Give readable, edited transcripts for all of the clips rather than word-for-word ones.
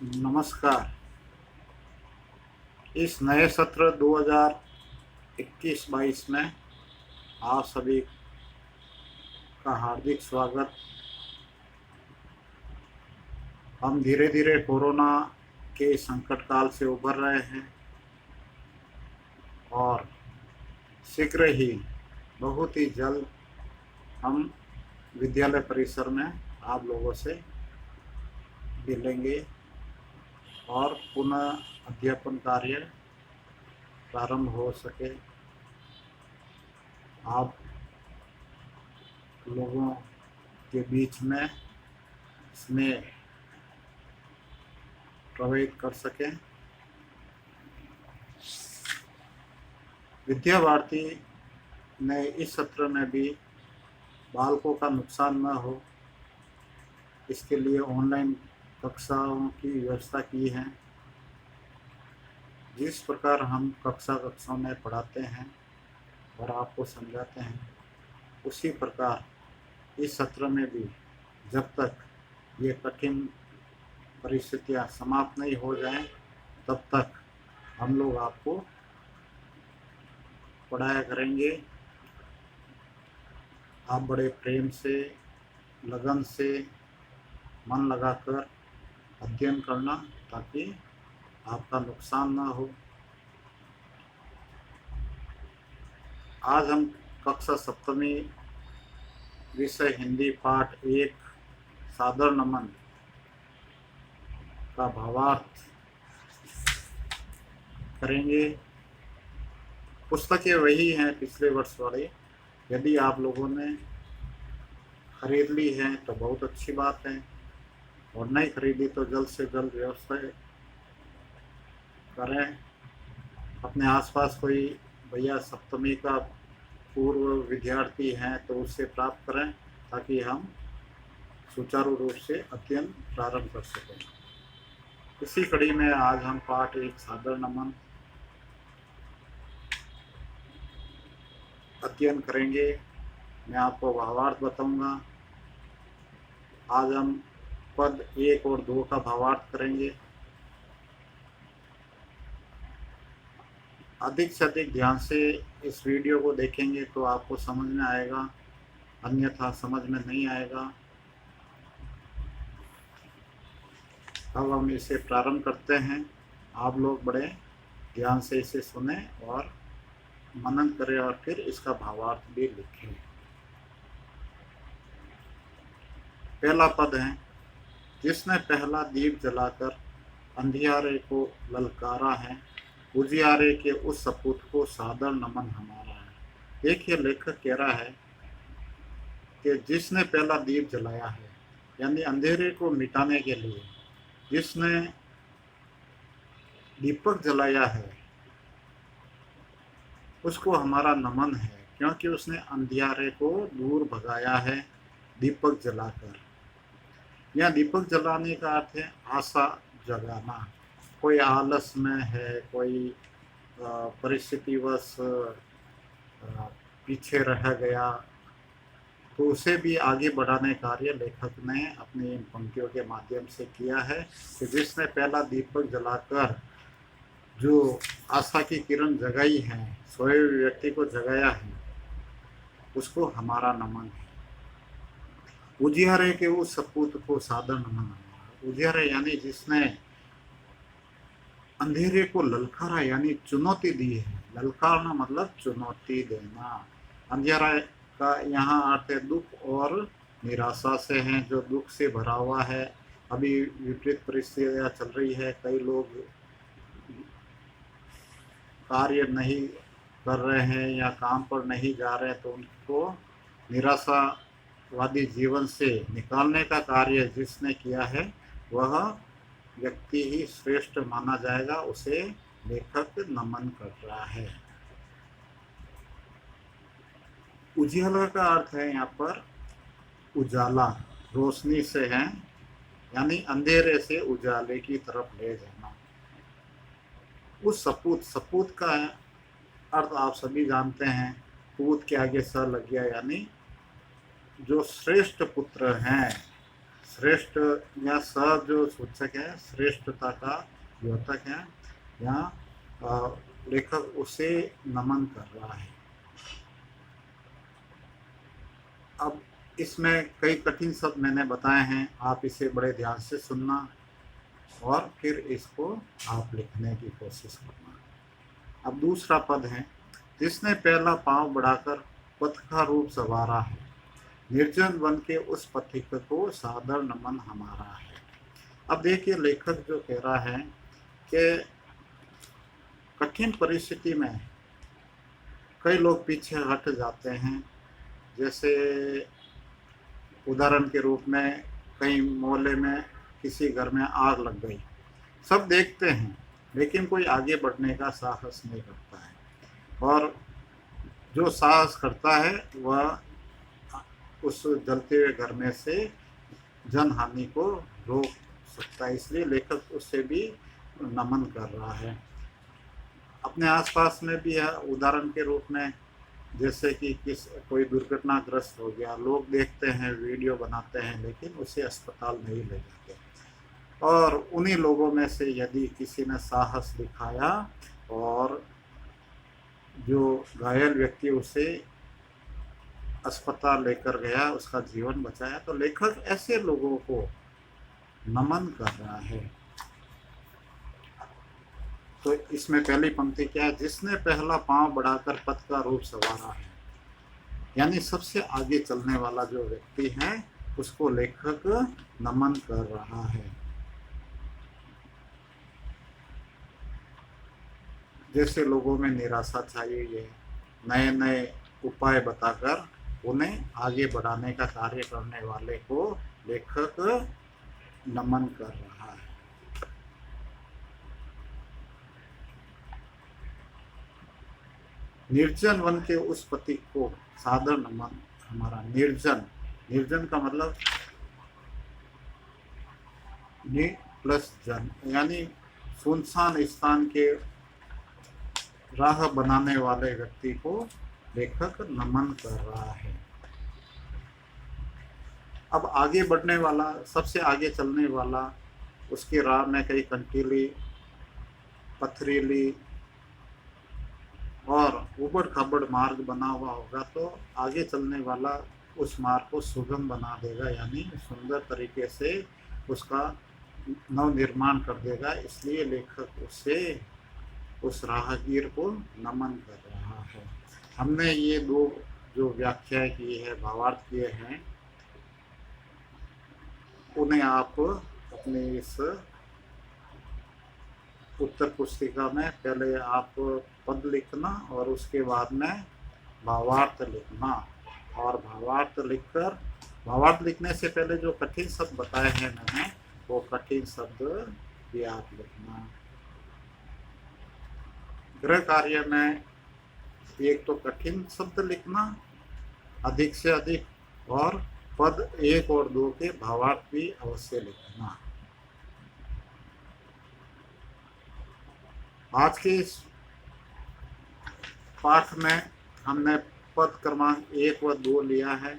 नमस्कार। इस नए सत्र 2021-22 में आप सभी का हार्दिक स्वागत। हम धीरे धीरे कोरोना के संकट काल से उबर रहे हैं और शीघ्र ही बहुत ही जल्द हम विद्यालय परिसर में आप लोगों से मिलेंगे और पुनः अध्यापन कार्य प्रारंभ हो सके। आप लोगों के बीच में स्नेह प्रवेश कर सकें। विद्या भारती ने इस सत्र में भी बालकों का नुकसान न हो, इसके लिए ऑनलाइन कक्षाओं की व्यवस्था की है। जिस प्रकार हम कक्षाओं में पढ़ाते हैं और आपको समझाते हैं, उसी प्रकार इस सत्र में भी जब तक ये कठिन परिस्थितियां समाप्त नहीं हो जाएं, तब तक हम लोग आपको पढ़ाया करेंगे। आप बड़े प्रेम से, लगन से, मन लगाकर अध्ययन करना ताकि आपका नुकसान ना हो। आज हम कक्षा सप्तमी विषय हिंदी पाठ 1 सादर नमन का भावार्थ करेंगे। पुस्तकें वही हैं पिछले वर्ष वाली। यदि आप लोगों ने खरीद ली है तो बहुत अच्छी बात है, और नहीं खरीदी तो जल्द से जल्द व्यवस्था करें। अपने आसपास कोई भैया सप्तमी का पूर्व विद्यार्थी हैं तो उससे प्राप्त करें ताकि हम सुचारू रूप से अध्ययन प्रारंभ कर सकें। इसी कड़ी में आज हम पाठ 1 सादर नमन अध्ययन करेंगे। मैं आपको भावार्थ बताऊंगा। आज हम पद 1 और 2 का भावार्थ करेंगे। अधिक से अधिक ध्यान से इस वीडियो को देखेंगे तो आपको समझ में आएगा, अन्यथा समझ में नहीं आएगा। अब हम इसे प्रारंभ करते हैं। आप लोग बड़े ध्यान से इसे सुने और मनन करें और फिर इसका भावार्थ भी लिखें। पहला पद है, जिसने पहला दीप जलाकर अंधियारे को ललकारा है, उजियारे के उस सपूत को सादर नमन हमारा है। देखिए, लेखक कह रहा है कि जिसने पहला दीप जलाया है, यानी अंधेरे को मिटाने के लिए जिसने दीपक जलाया है, उसको हमारा नमन है, क्योंकि उसने अंधियारे को दूर भगाया है दीपक जलाकर। यह दीपक जलाने का अर्थ है आशा जगाना। कोई आलस में है, कोई परिस्थितिवश पीछे रह गया, तो उसे भी आगे बढ़ाने कार्य लेखक ने अपनी इन पंक्तियों के माध्यम से किया है कि जिसने पहला दीपक जलाकर जो आशा की किरण जगाई है, सोए हुए व्यक्ति को जगाया है, उसको हमारा नमन है। उजियारे के उस सपूत को सादर नमन। उजियारे यानी जिसने अंधेरे को ललकारा, यानी चुनौती दी है। ललकारना मतलब चुनौती देना। अंधेरा का यहाँ अर्थ है दुख और निराशा से है, जो दुख से भरा हुआ है। अभी विपरीत परिस्थितियाँ चल रही है, कई लोग कार्य नहीं कर रहे हैं या काम पर नहीं जा रहे हैं, तो उनको निराशावादी जीवन से निकालने का कार्य जिसने किया है, वह व्यक्ति ही श्रेष्ठ माना जाएगा। उसे लेखक नमन कर रहा है। उजियाला का अर्थ है यहाँ पर उजाला, रोशनी से है, यानी अंधेरे से उजाले की तरफ ले जाना। उस सपूत, सपूत का अर्थ आप सभी जानते हैं, पूत के आगे स लग गया, यानी जो श्रेष्ठ पुत्र हैं, श्रेष्ठ या स जो सूचक है श्रेष्ठता का द्योतक है, यहाँ लेखक उसे नमन कर रहा है। अब इसमें कई कठिन शब्द मैंने बताए हैं, आप इसे बड़े ध्यान से सुनना और फिर इसको आप लिखने की कोशिश करना। अब दूसरा पद है, जिसने पहला पांव बढ़ाकर पथ का रूप संवारा है, निर्जन वन के उस पथिक को सादर नमन हमारा है। अब देखिए लेखक जो कह रहा है कि कठिन परिस्थिति में कई लोग पीछे हट जाते हैं। जैसे उदाहरण के रूप में कहीं मोहल्ले में किसी घर में आग लग गई, सब देखते हैं लेकिन कोई आगे बढ़ने का साहस नहीं करता है, और जो साहस करता है वह उस जलते हुए घर में से जनहानि को रोक सकता है। इसलिए लेखक उससे भी नमन कर रहा है। अपने आसपास में भी है, उदाहरण के रूप में जैसे कि कोई दुर्घटनाग्रस्त हो गया, लोग देखते हैं, वीडियो बनाते हैं, लेकिन उसे अस्पताल नहीं ले जाते। और उन्हीं लोगों में से यदि किसी ने साहस दिखाया और जो घायल व्यक्ति उसे अस्पताल लेकर गया, उसका जीवन बचाया, तो लेखक ऐसे लोगों को नमन कर रहा है। तो इसमें पहली पंक्ति क्या है, जिसने पहला पांव बढ़ाकर पथ का रूप संवारा है, यानी सबसे आगे चलने वाला जो व्यक्ति है उसको लेखक नमन कर रहा है। जैसे लोगों में निराशा छाई हुई है, नए नए उपाय बताकर उन्हें आगे बढ़ाने का कार्य करने वाले को लेखक नमन कर रहा है। निर्जन वन के उस पति को सादर नमन हमारा। निर्जन, निर्जन का मतलब नि प्लस जन, यानी सुनसान स्थान के राह बनाने वाले व्यक्ति को लेखक नमन कर रहा है। अब आगे बढ़ने वाला, सबसे आगे चलने वाला, उसकी राह में कई कंटीली, पथरीली और उबड़ खाबड़ मार्ग बना हुआ होगा, तो आगे चलने वाला उस मार्ग को सुगम बना देगा, यानी सुंदर तरीके से उसका नव निर्माण कर देगा। इसलिए लेखक उसे, उस राहगीर को नमन कर रहा है। हमने ये दो जो व्याख्या की है, भावार्थ किए हैं, उन्हें आप अपने इस उत्तर पुस्तिका में पहले आप पद लिखना और उसके बाद में भावार्थ लिखना, और भावार्थ लिखने से पहले जो कठिन शब्द बताए हैं मैंने, वो कठिन शब्द भी आप लिखना। गृह कार्य में एक तो कठिन शब्द लिखना अधिक से अधिक, और पद 1 और 2 के भावार्थ भी अवश्य लिखना। आज के इस पाठ में हमने पद क्रमांक 1 व 2 लिया है।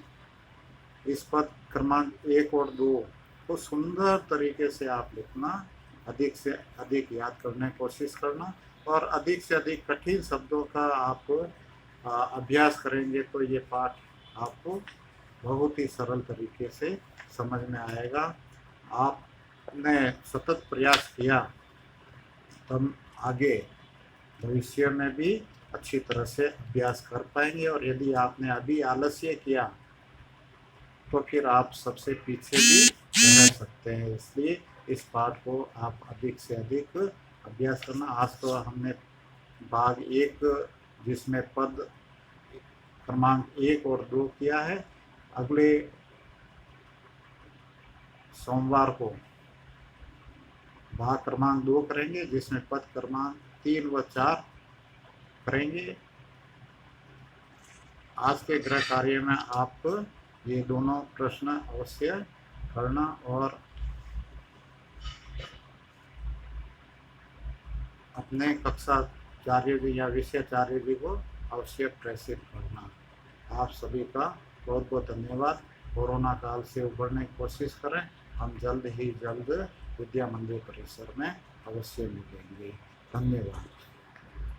इस पद क्रमांक 1 और 2 को सुंदर तरीके से आप लिखना, अधिक से अधिक याद करने की कोशिश करना, और अधिक से अधिक कठिन शब्दों का आप अभ्यास करेंगे तो ये पाठ आपको बहुत ही सरल तरीके से समझ में आएगा। आपने सतत प्रयास किया तो आगे भविष्य में भी अच्छी तरह से अभ्यास कर पाएंगे, और यदि आपने अभी आलस्य किया तो फिर आप सबसे पीछे भी रह सकते हैं। इसलिए इस पाठ को आप अधिक से अधिक अभ्यास करना। आज तो हमने भाग 1 जिसमें पद क्रमांक 1 और 2 किया है। अगले सोमवार को भाग क्रमांक 2 करेंगे, जिसमें पद क्रमांक 3 व 4 करेंगे। आज के गृह कार्य में आप ये दोनों प्रश्न अवश्य करना और अपने कक्षाचार्य जी या विषयाचार्य जी को अवश्य प्रेषित करना। आप सभी का बहुत बहुत धन्यवाद। कोरोना काल से उबरने की कोशिश करें। हम जल्द ही जल्द विद्या मंदिर परिसर में अवश्य मिलेंगे। धन्यवाद।